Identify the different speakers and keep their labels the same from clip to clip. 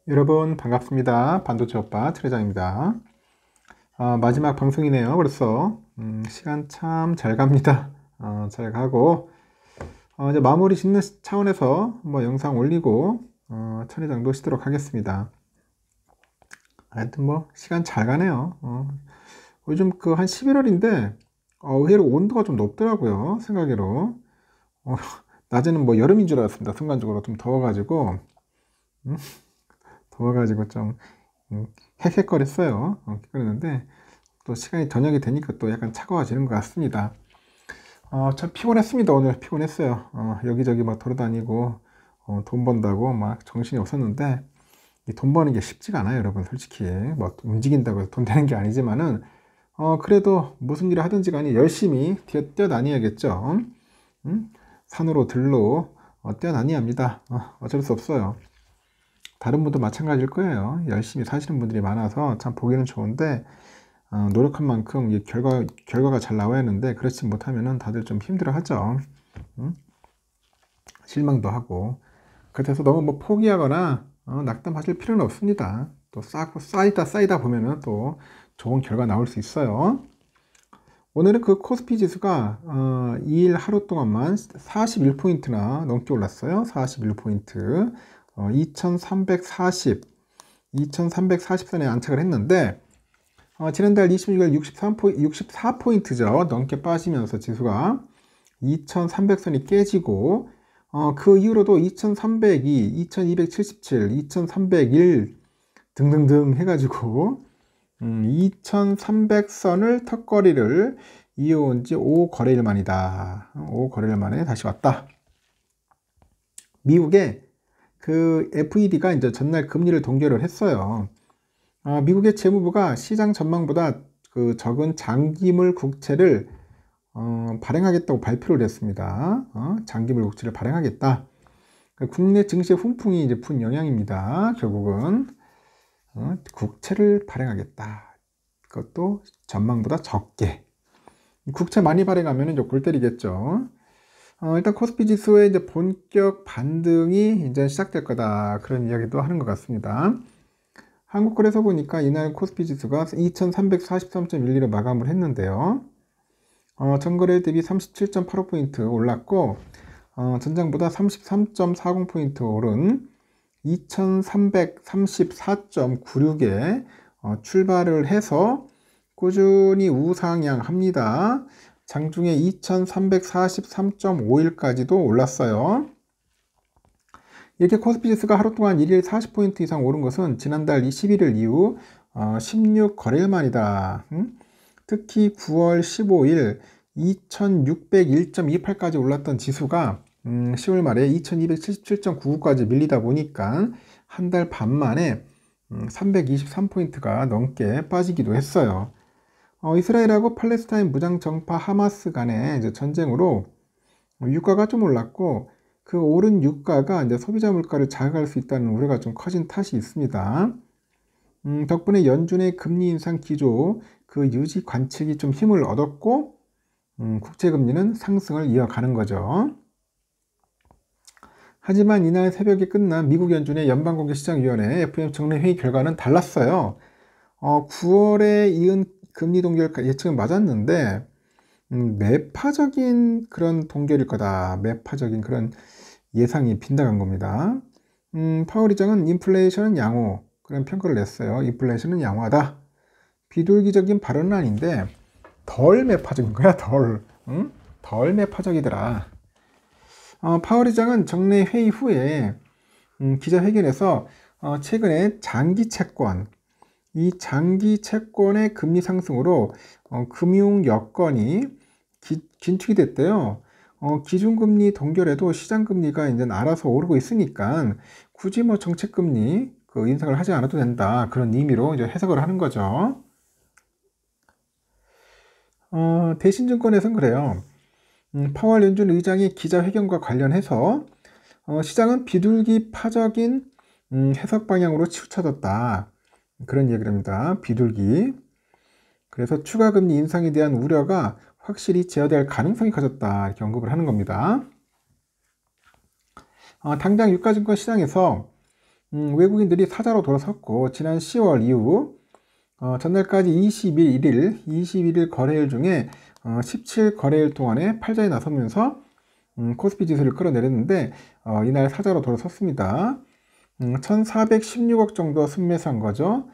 Speaker 1: 여러분 반갑습니다. 반도체 오빠 트레장입니다. 마지막 방송이네요. 벌써 시간 참 잘 갑니다. 잘 가고 이제 마무리 짓는 차원에서 뭐 영상 올리고 천회장도 쉬도록 하겠습니다. 하여튼 뭐 시간 잘 가네요. 요즘 그 한 11월인데 의외로 온도가 좀 높더라고요. 생각외로 낮에는 뭐 여름인 줄 알았습니다. 순간적으로 좀 더워가지고 음, 좀 헥헥거렸어요. 그랬는데 또 시간이 저녁이 되니까 또 약간 차가워지는 것 같습니다. 참 피곤했습니다. 오늘 피곤했어요. 여기저기 막 돌아다니고 돈 번다고 막 정신이 없었는데 이 돈 버는 게 쉽지가 않아요, 여러분. 솔직히 뭐 움직인다고 해서 돈 되는 게 아니지만은 그래도 무슨 일을 하든지 간에 열심히 뛰어다녀야겠죠. 산으로 들로 뛰어다녀야 합니다. 어쩔 수 없어요. 다른 분도 마찬가지일 거예요. 열심히 사시는 분들이 많아서 참 보기는 좋은데 노력한 만큼 결과가 잘 나와야 하는데 그렇지 못하면은 다들 좀 힘들어 하죠. 실망도 하고. 그래서 너무 뭐 포기하거나 낙담하실 필요는 없습니다. 또 쌓이다 보면은 또 좋은 결과 나올 수 있어요. 오늘은 그 코스피 지수가 2일 하루 동안만 41포인트나 넘게 올랐어요. 41포인트. 2340선에 안착을 했는데 지난달 26일 64포인트죠. 넘게 빠지면서 지수가 2300선이 깨지고 그 이후로도 2302, 2277, 2301 등등등 해가지고 2300선을 턱걸이를 이어온 지 5거래일 만이다. 5거래일 만에 다시 왔다. 미국의 그 FED가 이제 전날 금리를 동결을 했어요. 미국의 재무부가 시장 전망보다 그 적은 장기물 국채를 발행하겠다고 발표를 했습니다. 장기물 국채를 발행하겠다. 국내 증시의 훈풍이 이제 분 영향입니다. 결국은 국채를 발행하겠다. 그것도 전망보다 적게. 국채 많이 발행하면 이제 골 때리겠죠. 일단 코스피 지수의 이제 본격 반등이 이제 시작될 거다. 그런 이야기도 하는 것 같습니다. 한국거래소 보니까 이날 코스피 지수가 2343.12로 마감을 했는데요. 전거래 대비 37.85포인트 올랐고, 전장보다 33.40포인트 오른 2334.96에 출발을 해서 꾸준히 우상향합니다. 장중에 2343.51까지도 올랐어요. 이렇게 코스피 지수가 하루 동안 1일 40포인트 이상 오른 것은 지난달 21일 이후 16거래일 만이다. 특히 9월 15일 2601.28까지 올랐던 지수가 10월 말에 2277.99까지 밀리다 보니까 한 달 반 만에 323포인트가 넘게 빠지기도 했어요. 이스라엘하고 팔레스타인 무장정파 하마스 간의 이제 전쟁으로 유가가 좀 올랐고 그 오른 유가가 이제 소비자 물가를 자극할 수 있다는 우려가 좀 커진 탓이 있습니다. 덕분에 연준의 금리 인상 기조 그 유지 관측이 좀 힘을 얻었고 국채 금리는 상승을 이어가는 거죠. 하지만 이날 새벽에 끝난 미국 연준의 연방공개시장위원회 FOMC 정례 회의 결과는 달랐어요. 9월에 이은 금리 동결 예측은 맞았는데 매파적인 그런 동결일 거다. 매파적인 그런 예상이 빗나간 겁니다. 파월 의장은 인플레이션은 양호 그런 평가를 냈어요. 인플레이션은 양호하다. 비둘기적인 발언은 아닌데 덜 매파적인 거야. 덜 매파적이더라. 파월 의장은 정례 회의 후에 기자회견에서 최근에 장기 채권 이 장기 채권의 금리 상승으로 금융 여건이 긴축이 됐대요. 기준금리 동결에도 시장금리가 이제 알아서 오르고 있으니까 굳이 뭐 정책금리 그 인상을 하지 않아도 된다. 그런 의미로 이제 해석을 하는 거죠. 대신증권에서는 그래요. 파월 연준 의장의 기자회견과 관련해서 시장은 비둘기 파적인 해석 방향으로 치우쳐졌다. 그런 얘기를 합니다. 비둘기. 그래서 추가 금리 인상에 대한 우려가 확실히 제어될 가능성이 커졌다. 이렇게 언급을 하는 겁니다. 당장 유가증권 시장에서 외국인들이 사자로 돌아섰고, 지난 10월 이후 전날까지 21일 거래일 중에 17거래일 동안에 팔자에 나서면서 코스피 지수를 끌어내렸는데 이날 사자로 돌아섰습니다. 1416억 정도 순매수한 거죠.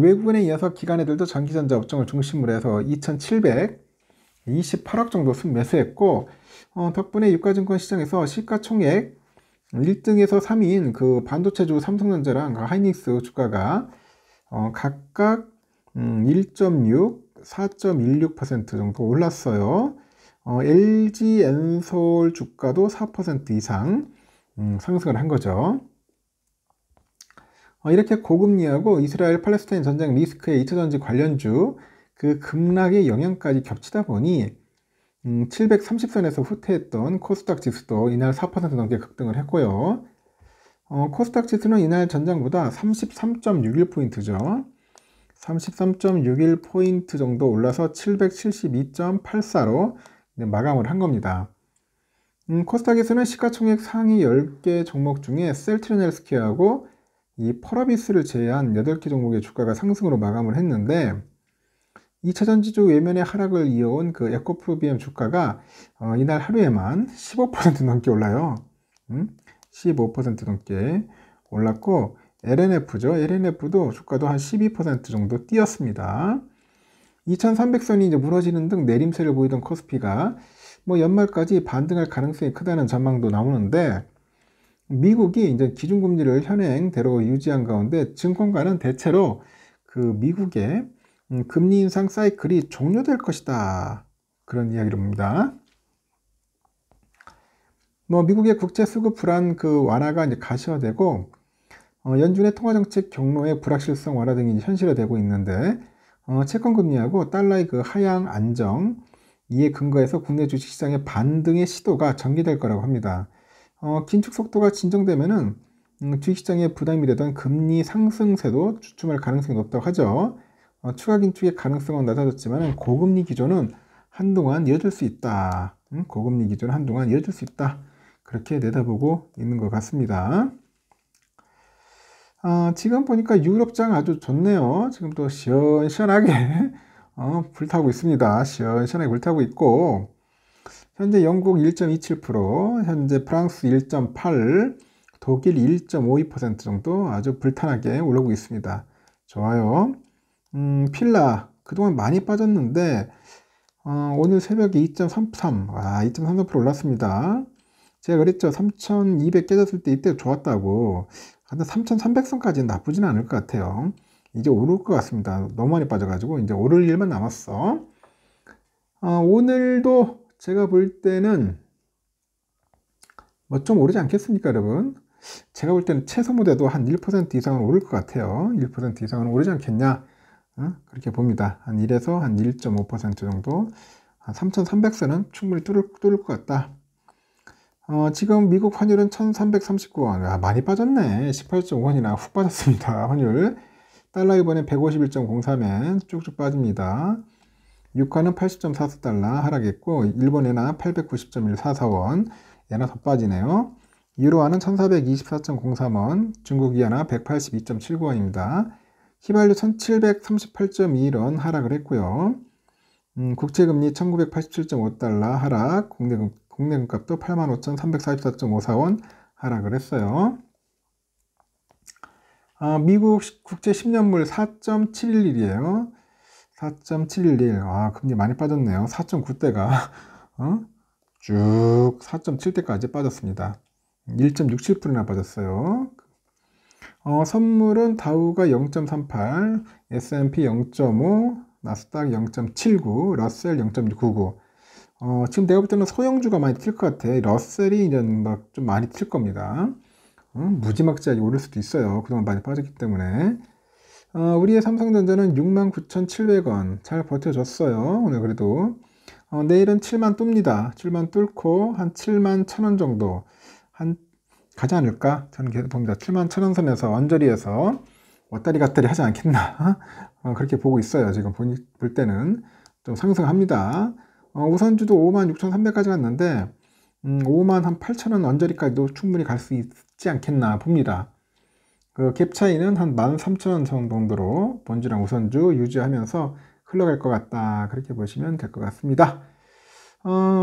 Speaker 1: 외국인에 이어서 기관애들도 전기전자 업종을 중심으로 해서 2728억 정도 순매수했고, 덕분에 유가증권 시장에서 시가총액 1등에서 3위인 그 반도체주 삼성전자랑 하이닉스 주가가 각각 1.6, 4.16% 정도 올랐어요. LG 엔솔 주가도 4% 이상 상승을 한 거죠. 이렇게 고금리하고 이스라엘 팔레스타인 전쟁 리스크의 2차전지 관련주 그 급락의 영향까지 겹치다 보니 730선에서 후퇴했던 코스닥 지수도 이날 4% 넘게 급등을 했고요. 코스닥 지수는 이날 전장보다 33.61포인트죠. 33.61포인트 정도 올라서 772.84로 마감을 한 겁니다. 코스닥에서는 시가총액 상위 10개 종목 중에 셀트리온 헬스케어하고 이 펄어비스를 제외한 8개 종목의 주가가 상승으로 마감을 했는데, 2차전지주 외면의 하락을 이어온 그 에코프로비엠 주가가 이날 하루에만 15% 넘게 올라요. 15% 넘게 올랐고, LNF죠. LNF도 주가도 한 12% 정도 뛰었습니다. 2300선이 이제 무너지는 등 내림세를 보이던 코스피가 뭐 연말까지 반등할 가능성이 크다는 전망도 나오는데, 미국이 이제 기준금리를 현행대로 유지한 가운데 증권가는 대체로 그 미국의 금리 인상 사이클이 종료될 것이다, 그런 이야기를 합니다. 뭐 미국의 국제 수급 불안 그 완화가 이제 가시화되고, 연준의 통화정책 경로의 불확실성 완화 등이 현실화되고 있는데, 채권 금리하고 달러의 그 하향 안정 이에 근거해서 국내 주식시장의 반등의 시도가 전개될 거라고 합니다. 긴축 속도가 진정되면은 주식시장에 부담이 되던 금리 상승세도 주춤할 가능성이 높다고 하죠. 추가 긴축의 가능성은 낮아졌지만 고금리 기조는 한동안 이어질 수 있다. 고금리 기조는 한동안 이어질 수 있다. 그렇게 내다보고 있는 것 같습니다. 지금 보니까 유럽장 아주 좋네요. 지금 또 시원시원하게 불타고 있습니다. 시원시원하게 불타고 있고, 현재 영국 1.27%, 현재 프랑스 1.8%, 독일 1.52% 정도 아주 불타나게 올라오고 있습니다. 좋아요. 필라 그동안 많이 빠졌는데 오늘 새벽에 2.33, 2.33% 올랐습니다. 제가 그랬죠. 3200 깨졌을 때 이때 좋았다고. 근데 3300선까지는 나쁘진 않을 것 같아요. 이제 오를 것 같습니다. 너무 많이 빠져가지고 이제 오를 일만 남았어. 오늘도 제가 볼 때는 뭐 좀 오르지 않겠습니까, 여러분? 제가 볼 때는 최소 무대도 한 1% 이상은 오를 것 같아요. 1% 이상은 오르지 않겠냐? 그렇게 봅니다. 한 1에서 한 1.5% 정도, 한 3,300선은 충분히 뚫을 것 같다. 지금 미국 환율은 1,339원. 많이 빠졌네. 18.5원이나 훅 빠졌습니다. 환율. 달러 이번에 151.03엔 쭉쭉 빠집니다. 유가는 80.44달러 하락했고, 일본에나 890.144원, 얘나 더 빠지네요. 유로화는 1424.03원, 중국 위안화 182.79원입니다. 휘발유 1738.21원 하락을 했고요. 국채금리 1987.5달러 하락, 국내 금값도 85,344.54원 하락을 했어요. 미국 국채 10년물 4.711이에요. 4.711. 금리 많이 빠졌네요. 4.9대가 쭉 4.7대까지 빠졌습니다. 1.67%나 빠졌어요. 선물은 다우가 0.38, S&P 0.5, 나스닥 0.79, 러셀 0.99. 지금 내가 볼 때는 소형주가 많이 튈 것 같아. 러셀이 이제 막 좀 많이 튈 겁니다. 무지막지하게 오를 수도 있어요. 그동안 많이 빠졌기 때문에. 우리의 삼성전자는 69,700원 잘 버텨줬어요. 오늘 그래도. 내일은 7만 뚫습니다. 7만 뚫고 한 7만 1,000원 정도 가지 않을까? 저는 계속 봅니다. 7만 1,000원 선에서 언저리에서 왔다리 갔다리 하지 않겠나? 그렇게 보고 있어요. 지금 볼 때는 좀 상승합니다. 우선주도 56,300까지 갔는데 5만 한 8,000원 언저리까지도 충분히 갈 수 있지 않겠나 봅니다. 그 갭 차이는 한 13,000원 정도로 본주랑 우선주 유지하면서 흘러갈 것 같다. 그렇게 보시면 될 것 같습니다.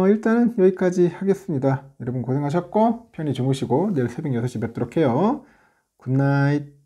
Speaker 1: 일단은 여기까지 하겠습니다. 여러분 고생하셨고 편히 주무시고 내일 새벽 6시 뵙도록 해요. 굿나잇.